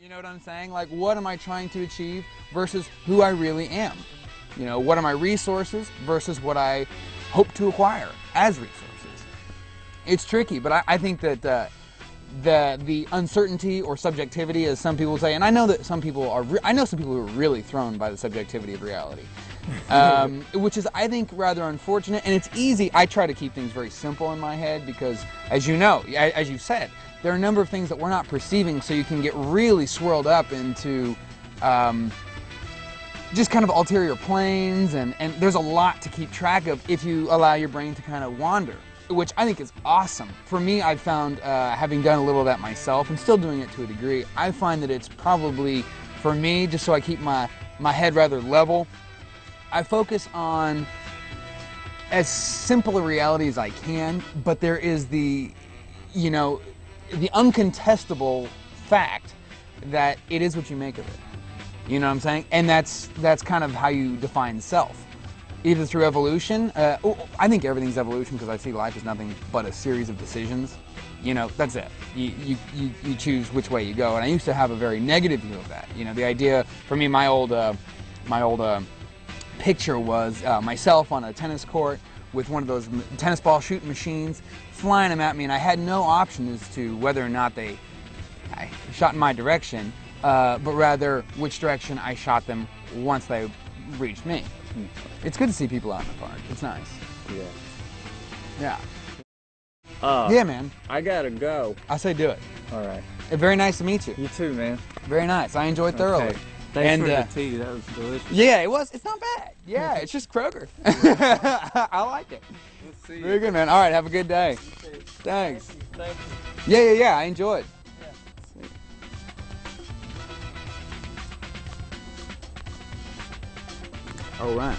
You know what I'm saying? Like, what am I trying to achieve versus who I really am? You know, what are my resources versus what I hope to acquire as resources? It's tricky, but I think that the uncertainty or subjectivity, as some people say, and I know that some people are, I know some people who are really thrown by the subjectivity of reality, which is, I think, rather unfortunate. And it's easy. I try to keep things very simple in my head because, as you know, as you said, there are a number of things that we're not perceiving, so you can get really swirled up into just kind of ulterior planes, and there's a lot to keep track of if you allow your brain to kind of wander, which I think is awesome. For me, I've found, having done a little of that myself and still doing it to a degree, I find that it's probably, for me, just so I keep my head rather level, I focus on as simple a reality as I can, but there is the, you know, the uncontestable fact that it is what you make of it. You know what I'm saying? And that's kind of how you define self. Either through evolution, I think everything's evolution because I see life as nothing but a series of decisions. You know, that's it. You choose which way you go. And I used to have a very negative view of that. You know, the idea, for me, my old picture was myself on a tennis court with one of those tennis ball shooting machines, flying them at me, and I had no option as to whether or not they shot in my direction, but rather which direction I shot them once they reached me. It's good to see people out in the park. It's nice. Yeah. Yeah. Yeah, man. I gotta go. I say do it. All right. Very nice to meet you. You too, man. Very nice. I enjoyed thoroughly. Okay. Thanks for the tea. That was delicious. Yeah, it was. It's not bad. Yeah, it's just Kroger. I like it. We'll see you. Very good, man. All right, have a good day. Thanks. Thank you. Yeah. I enjoyed. Yeah. All right.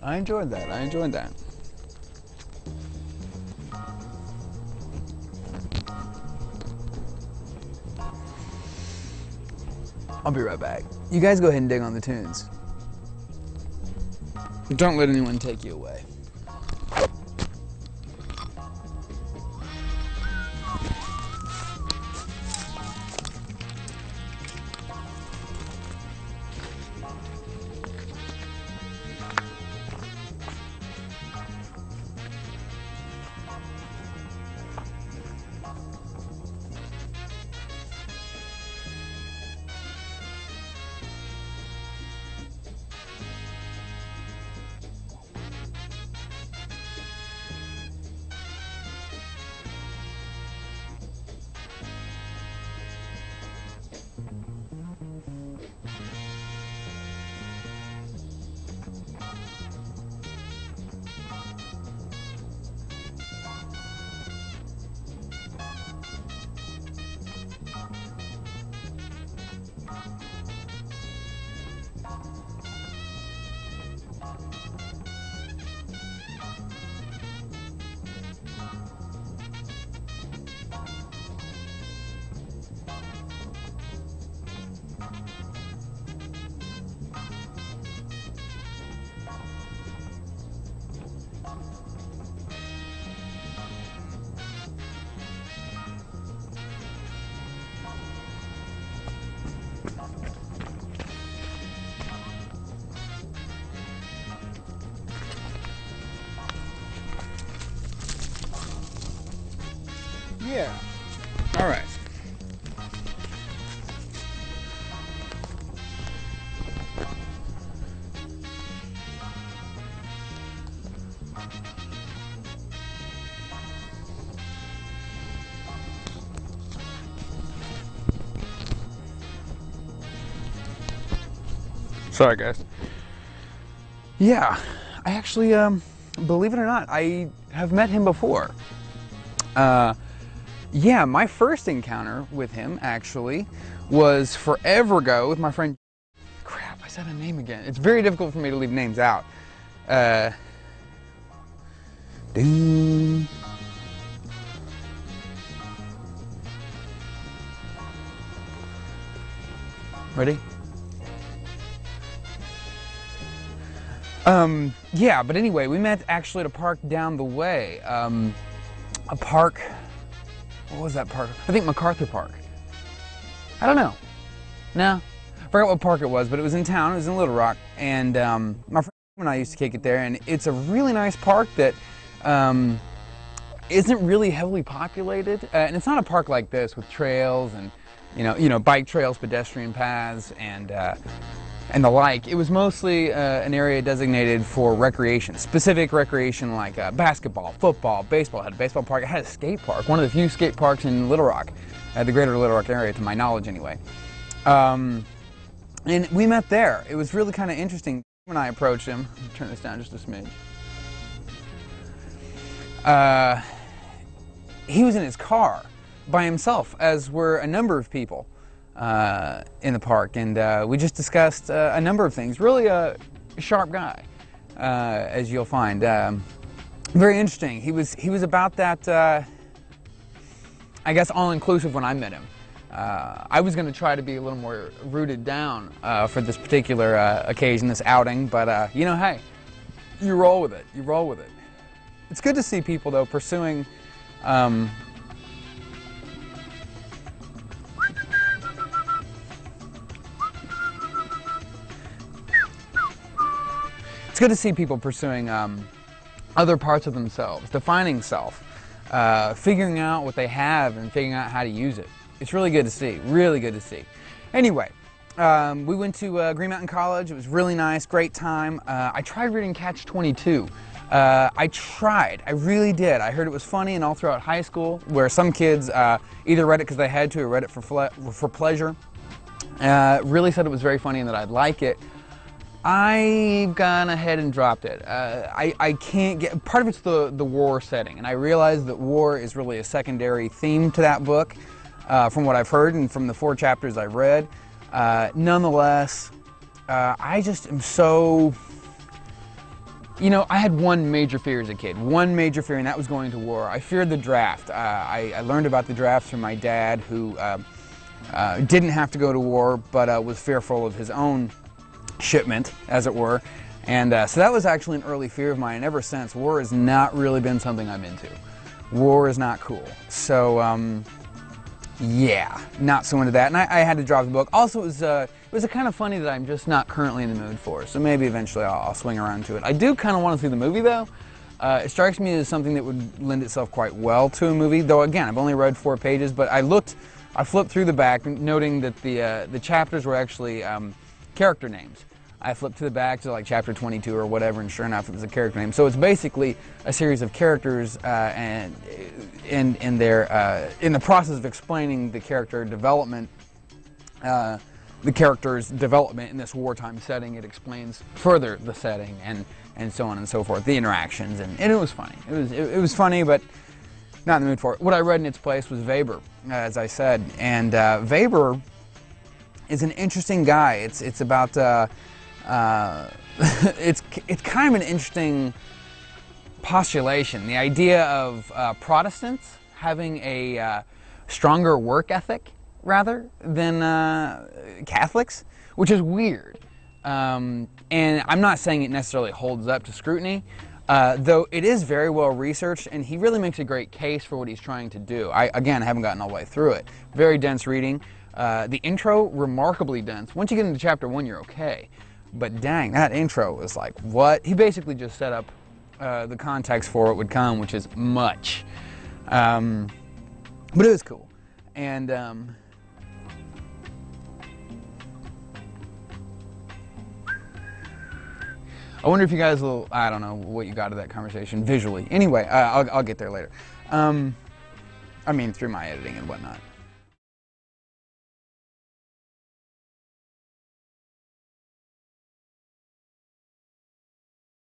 I enjoyed that. I'll be right back. You guys go ahead and dig on the tunes. Don't let anyone take you away. Yeah. All right. Sorry, guys. Yeah, I actually, believe it or not, I have met him before. Yeah, my first encounter with him, actually, was forever ago with my friend... Crap, I said a name again. It's very difficult for me to leave names out. Ready? Yeah, but anyway, we met actually at a park down the way. A park, what was that park? I think MacArthur Park. I don't know. No, I forgot what park it was, but it was in town. It was in Little Rock, and my friend and I used to kick it there, and it's a really nice park that isn't really heavily populated, and it's not a park like this with trails and bike trails, pedestrian paths, and the like. It was mostly an area designated for recreation, specific recreation like basketball, football, baseball. It had a baseball park. It had a skate park, one of the few skate parks in Little Rock, the greater Little Rock area, to my knowledge anyway. And we met there. It was really kind of interesting. When I approached him, turn this down just a smidge. He was in his car by himself, as were a number of people in the park, and we just discussed a number of things. Really a sharp guy, as you'll find. Very interesting. He was about that, I guess, all-inclusive when I met him. I was going to try to be a little more rooted down for this particular occasion, this outing, but hey, you roll with it. You roll with it. It's good to see people, though, pursuing it's good to see people pursuing other parts of themselves, defining self, figuring out what they have and figuring out how to use it. It's really good to see, really good to see. Anyway, we went to Green Mountain College. It was really nice, great time. I tried reading Catch-22. I really did. I heard it was funny, and all throughout high school, where some kids either read it because they had to or read it for pleasure, really said it was very funny and that I'd like it. I've gone ahead and dropped it. I can't get, part of it's the war setting, and I realize that war is really a secondary theme to that book. From what I've heard and from the 4 chapters I've read. Nonetheless, I just am so, I had one major fear as a kid, one major fear, and that was going to war. I feared the draft. I learned about the draft from my dad, who didn't have to go to war, but was fearful of his own shipment, as it were. And so that was actually an early fear of mine, and ever since, war has not really been something I'm into. War is not cool. So, yeah, not so into that, and I had to drop the book. Also, it was a kind of funny that I'm just not currently in the mood for, so maybe eventually I'll swing around to it. I do kind of want to see the movie, though. It strikes me as something that would lend itself quite well to a movie, though again, I've only read 4 pages, but I flipped through the back, noting that the chapters were actually character names. I flipped to the back to like chapter 22 or whatever, and sure enough, it was a character name. So it's basically a series of characters, and in the process of explaining the character development, the character's development in this wartime setting, it explains further the setting and so on and so forth, the interactions, and it was funny. It was funny, but not in the mood for it. What I read in its place was Weber, as I said, and Weber is an interesting guy. It's about it's kind of an interesting postulation. The idea of Protestants having a stronger work ethic rather than Catholics, which is weird. And I'm not saying it necessarily holds up to scrutiny, though it is very well researched, and he really makes a great case for what he's trying to do. Again, I haven't gotten all the way through it. Very dense reading. The intro, remarkably dense. Once you get into chapter 1, you're okay. But dang, that intro was like, what? He basically just set up the context for what would come, which is much. But it was cool. And I wonder if you guys will, I don't know what you got of that conversation visually. Anyway, I'll get there later. I mean, through my editing and whatnot.